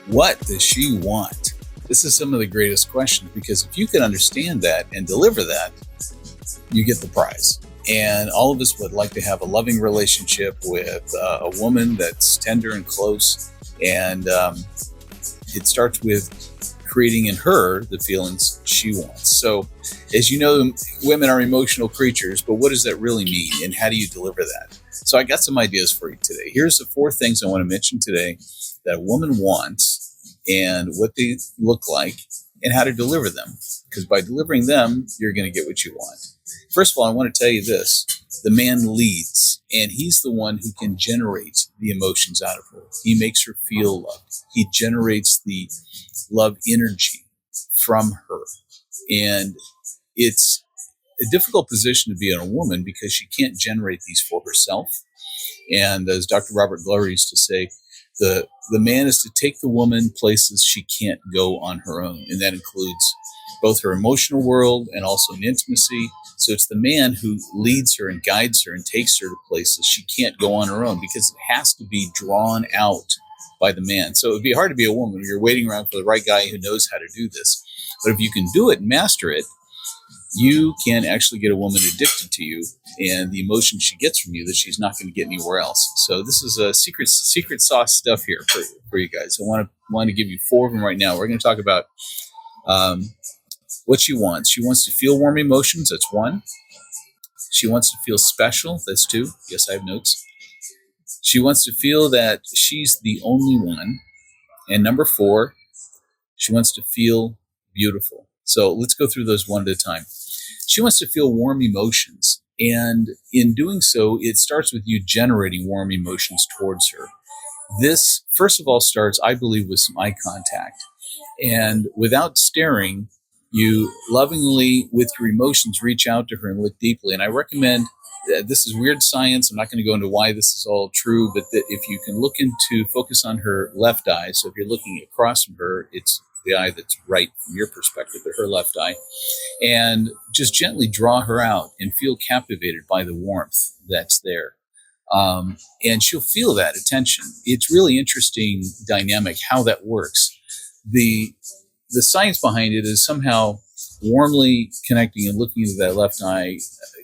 What does she want? This is some of the greatest questions because if you can understand that and deliver that, you get the prize. And all of us would like to have a loving relationship with a woman that's tender and close. And it starts with creating in her the feelings she wants. So, as you know, women are emotional creatures, but what does that really mean? And how do you deliver that? So, I got some ideas for you today. Here's the 4 things I want to mention today that a woman wants and what they look like and how to deliver them. Because by delivering them, you're going to get what you want. First of all, I want to tell you this. The man leads, and he's the one who can generate the emotions out of her. He makes her feel loved. He generates the love energy from her. And it's a difficult position to be in a woman because she can't generate these for herself. And as Dr. Robert Glover used to say, the man is to take the woman places she can't go on her own. And that includes both her emotional world and also in intimacy. So it's the man who leads her and guides her and takes her to places she can't go on her own because it has to be drawn out by the man. So it'd be hard to be a woman. You're waiting around for the right guy who knows how to do this. But if you can do it and master it, you can actually get a woman addicted to you and the emotion she gets from you that she's not going to get anywhere else. So this is a secret sauce stuff here for you guys. I want to give you 4 of them right now. We're going to talk about what she wants. She wants to feel warm emotions. That's 1. She wants to feel special. That's 2. Yes, I have notes. She wants to feel that she's the only one. And number 4, she wants to feel beautiful. So let's go through those one at a time. She wants to feel warm emotions. And in doing so, it starts with you generating warm emotions towards her. This, first of all, starts, I believe, with some eye contact. And without staring, you lovingly, with your emotions, reach out to her and look deeply. And I recommend, this is weird science. I'm not going to go into why this is all true, but that if you can focus on her left eye. So if you're looking across from her, it's the eye that's right from your perspective, but her left eye. And just gently draw her out and feel captivated by the warmth that's there. And she'll feel that attention. It's really interesting dynamic how that works. The science behind it is somehow warmly connecting and looking into that left eye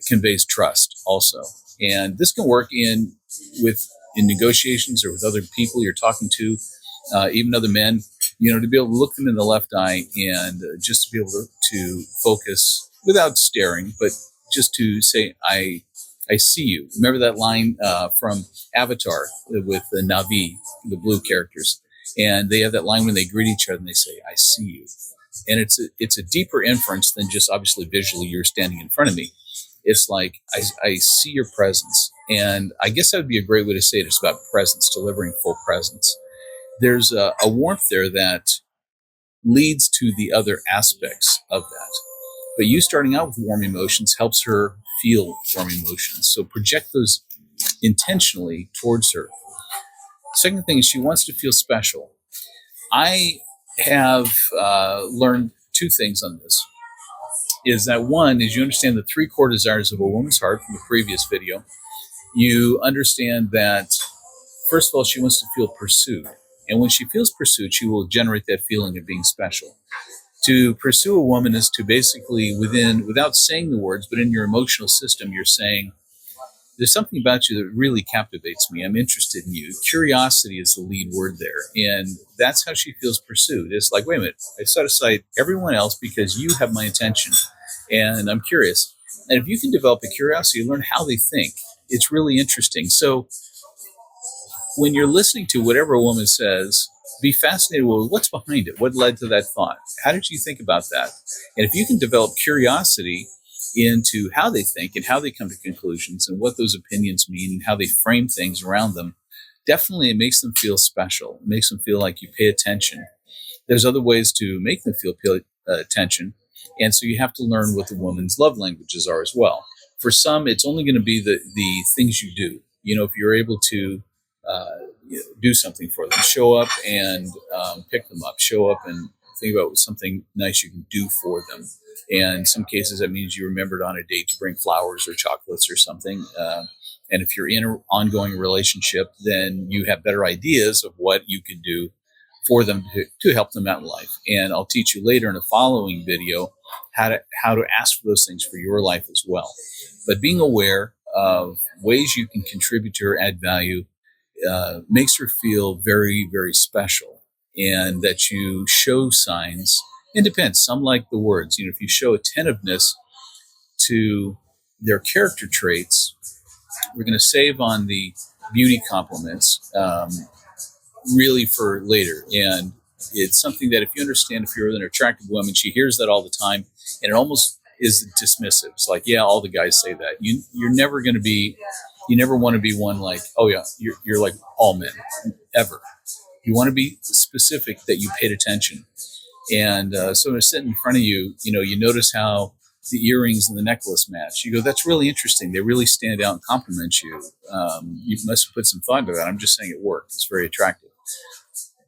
conveys trust also. And this can work in negotiations or with other people you're talking to, even other men, to be able to look them in the left eye and just to be able to focus without staring, but just to say, I see you. Remember that line from Avatar with the Na'vi, the blue characters? And they have that line when they greet each other and they say, I see you. And it's a deeper inference than just obviously visually you're standing in front of me. It's like, I see your presence. And I guess that would be a great way to say it. It's about presence, delivering full presence. There's a warmth there that leads to the other aspects of that. But you starting out with warm emotions helps her feel warm emotions. So project those intentionally towards her. Second thing is she wants to feel special. I have learned 2 things on this. Is that 1 is you understand the 3 core desires of a woman's heart from the previous video. You understand that, first of all, she wants to feel pursued. And when she feels pursued, she will generate that feeling of being special. To pursue a woman is to basically, without saying the words, but in your emotional system, you're saying, there's something about you that really captivates me. I'm interested in you. Curiosity is the lead word there. And that's how she feels pursued. It's like, wait a minute, I set aside everyone else because you have my attention. And I'm curious. And if you can develop a curiosity, learn how they think, it's really interesting. So when you're listening to whatever a woman says, be fascinated with what's behind it. What led to that thought? How did you think about that? And if you can develop curiosity into how they think and how they come to conclusions and what those opinions mean and how they frame things around them, definitely it makes them feel special. It makes them feel like you pay attention. There's other ways to make them feel attention. And so you have to learn what the woman's love languages are as well. For some, it's only going to be the things you do. If you're able to do something for them, show up and pick them up, show up and think about something nice you can do for them. And in some cases, that means you remembered on a date to bring flowers or chocolates or something. And if you're in an ongoing relationship, then you have better ideas of what you could do for them to help them out in life. And I'll teach you later in a following video how to ask for those things for your life as well. But being aware of ways you can contribute to her, add value, makes her feel very, very special, and that you show signs. It depends. Some like the words. If you show attentiveness to their character traits, we're going to save on the beauty compliments really for later. And it's something that if you understand, if you're with an attractive woman, she hears that all the time, and it almost is dismissive. It's like, yeah, all the guys say that. You're never going to be, you never want to be one like, oh yeah, you're like all men, ever. You want to be specific that you paid attention. And so when I sit in front of you, you notice how the earrings and the necklace match. You go, that's really interesting. They really stand out and compliment you. You must have put some thought into that. I'm just saying it worked. It's very attractive.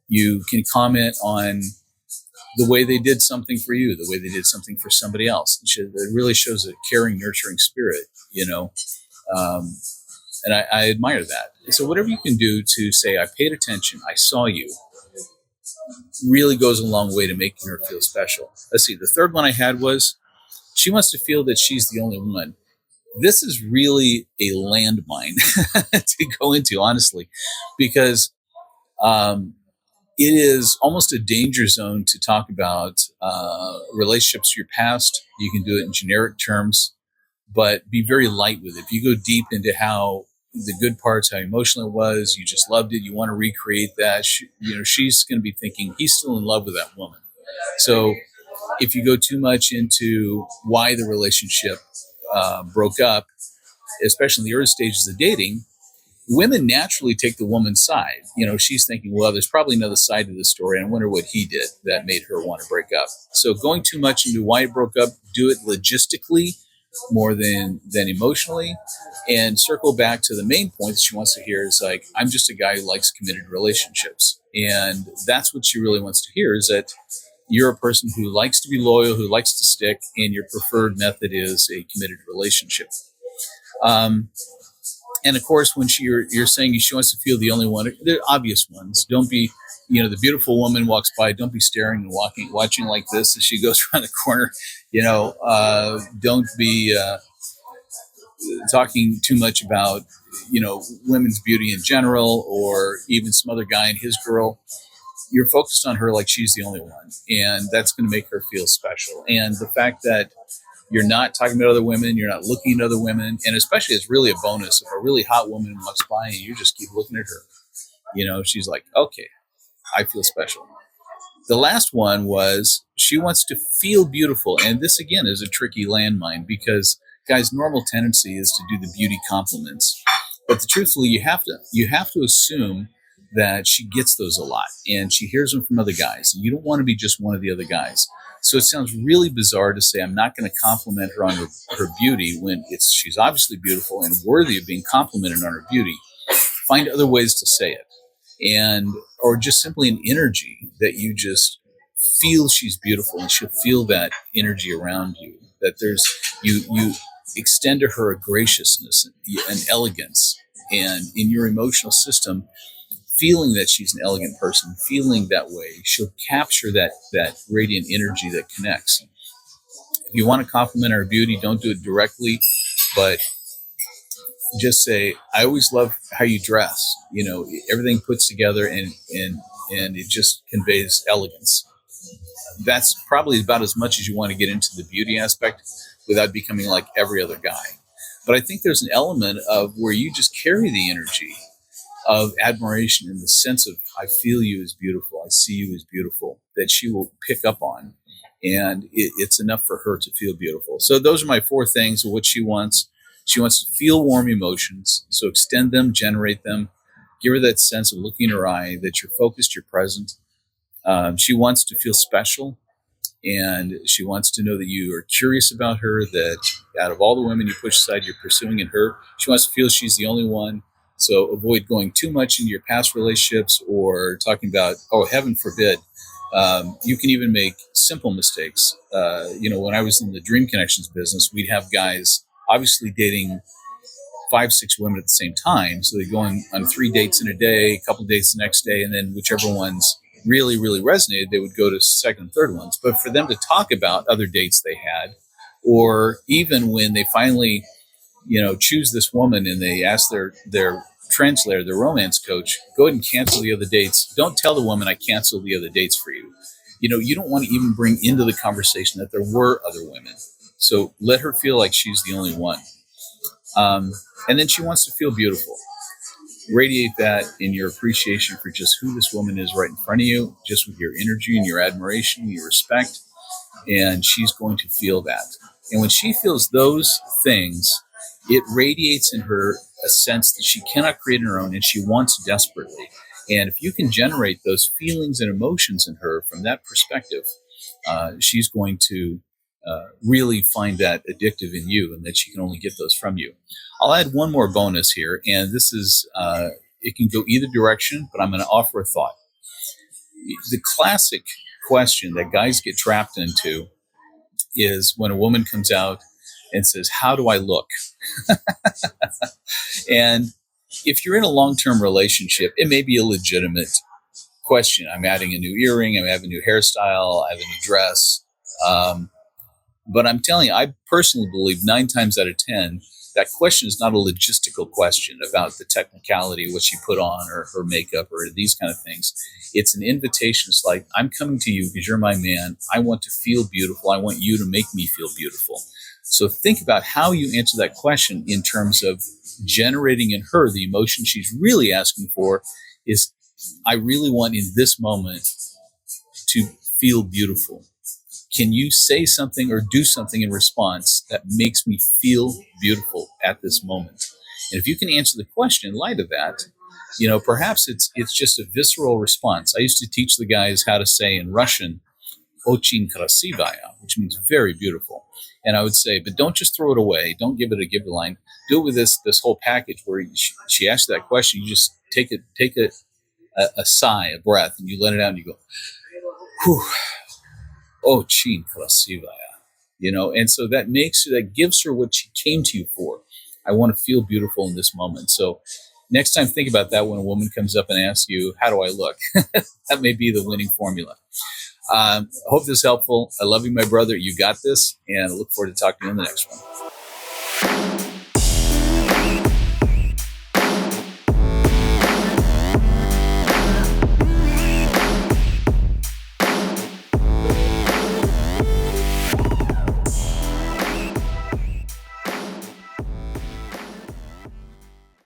You can comment on the way they did something for you, the way they did something for somebody else. It really shows a caring, nurturing spirit, and I admire that. So whatever you can do to say, I paid attention, I saw you, really goes a long way to making her feel special. Let's see. The third one I had was, she wants to feel that she's the only one. This is really a landmine to go into, honestly, because it is almost a danger zone to talk about relationships from your past. You can do it in generic terms, but be very light with it. If you go deep into how the good parts, how emotional it was, you just loved it, you want to recreate that, she's going to be thinking, he's still in love with that woman. So if you go too much into why the relationship broke up, especially in the early stages of dating, women naturally take the woman's side. She's thinking, well, there's probably another side to the story, and I wonder what he did that made her want to break up. So going too much into why it broke up, do it logistically more than emotionally, and circle back to the main point that she wants to hear is like, I'm just a guy who likes committed relationships. And that's what she really wants to hear, is that you're a person who likes to be loyal, who likes to stick, and your preferred method is a committed relationship. And of course, when you're saying she wants to feel the only one, the obvious ones. Don't be, the beautiful woman walks by. Don't be staring and watching like this as she goes around the corner. Don't be talking too much about, women's beauty in general, or even some other guy and his girl. You're focused on her like she's the only one, and that's going to make her feel special. And the fact that you're not talking about other women, you're not looking at other women, and especially it's really a bonus if a really hot woman walks by and you just keep looking at her. She's like, okay, I feel special. The last one was, she wants to feel beautiful. And this, again, is a tricky landmine because, guys, normal tendency is to do the beauty compliments. But truthfully, you have to assume that she gets those a lot and she hears them from other guys. And you don't want to be just one of the other guys. So it sounds really bizarre to say I'm not going to compliment her on her beauty when she's obviously beautiful and worthy of being complimented on her beauty. Find other ways to say it, or just simply an energy that you just feel she's beautiful, and she'll feel that energy around you. That you extend to her a graciousness, an elegance, and in your emotional system, feeling that she's an elegant person, feeling that way, she'll capture that radiant energy that connects. If you want to compliment her beauty, don't do it directly, but just say, I always love how you dress. Everything puts together and it just conveys elegance. That's probably about as much as you want to get into the beauty aspect without becoming like every other guy. But I think there's an element of where you just carry the energy of admiration in the sense of, I feel you as beautiful, I see you as beautiful, that she will pick up on. And it's enough for her to feel beautiful. So those are my 4 things of what she wants. She wants to feel warm emotions. So extend them, generate them, give her that sense of looking in her eye, that you're focused, you're present. She wants to feel special. And she wants to know that you are curious about her, that out of all the women you push aside, you're pursuing in her. She wants to feel she's the only one. So avoid going too much into your past relationships or talking about, heaven forbid. You can even make simple mistakes. When I was in the Dream Connections business, we'd have guys obviously dating 5, 6 women at the same time. So they go on 3 dates in a day, a couple dates the next day, and then whichever one's really, really resonated, they would go to second and third ones. But for them to talk about other dates they had, or even when they finally, choose this woman and they ask their translator, their romance coach, go ahead and cancel the other dates. Don't tell the woman I canceled the other dates for you. You don't want to even bring into the conversation that there were other women. So let her feel like she's the only one. And then she wants to feel beautiful. Radiate that in your appreciation for just who this woman is right in front of you, just with your energy and your admiration, your respect. And she's going to feel that. And when she feels those things, it radiates in her a sense that she cannot create on her own and she wants desperately. And if you can generate those feelings and emotions in her from that perspective, she's going to really find that addictive in you and that she can only get those from you. I'll add one more bonus here, and this is, it can go either direction, but I'm going to offer a thought. The classic question that guys get trapped into is when a woman comes out and says, how do I look? And if you're in a long-term relationship, it may be a legitimate question. I'm adding a new earring, I'm having a new hairstyle, I have a new dress. But I'm telling you, I personally believe 9 times out of 10, that question is not a logistical question about the technicality, what she put on or her makeup or these kind of things. It's an invitation. It's like, I'm coming to you because you're my man. I want to feel beautiful. I want you to make me feel beautiful. So think about how you answer that question in terms of generating in her the emotion she's really asking for is, I really want in this moment to feel beautiful. Can you say something or do something in response that makes me feel beautiful at this moment? And if you can answer the question in light of that, perhaps it's just a visceral response. I used to teach the guys how to say in Russian, "Очень красивая," which means very beautiful. And I would say, but don't just throw it away. Don't give it a give line. Do it with this whole package where she asks that question. You just take a sigh, a breath, and you let it out and you go, whew. Очень красивая, and so that gives her what she came to you for. I want to feel beautiful in this moment. So next time, think about that when a woman comes up and asks you, how do I look? That may be the winning formula. I hope this is helpful. I love you, my brother. You got this, and I look forward to talking to you in the next one.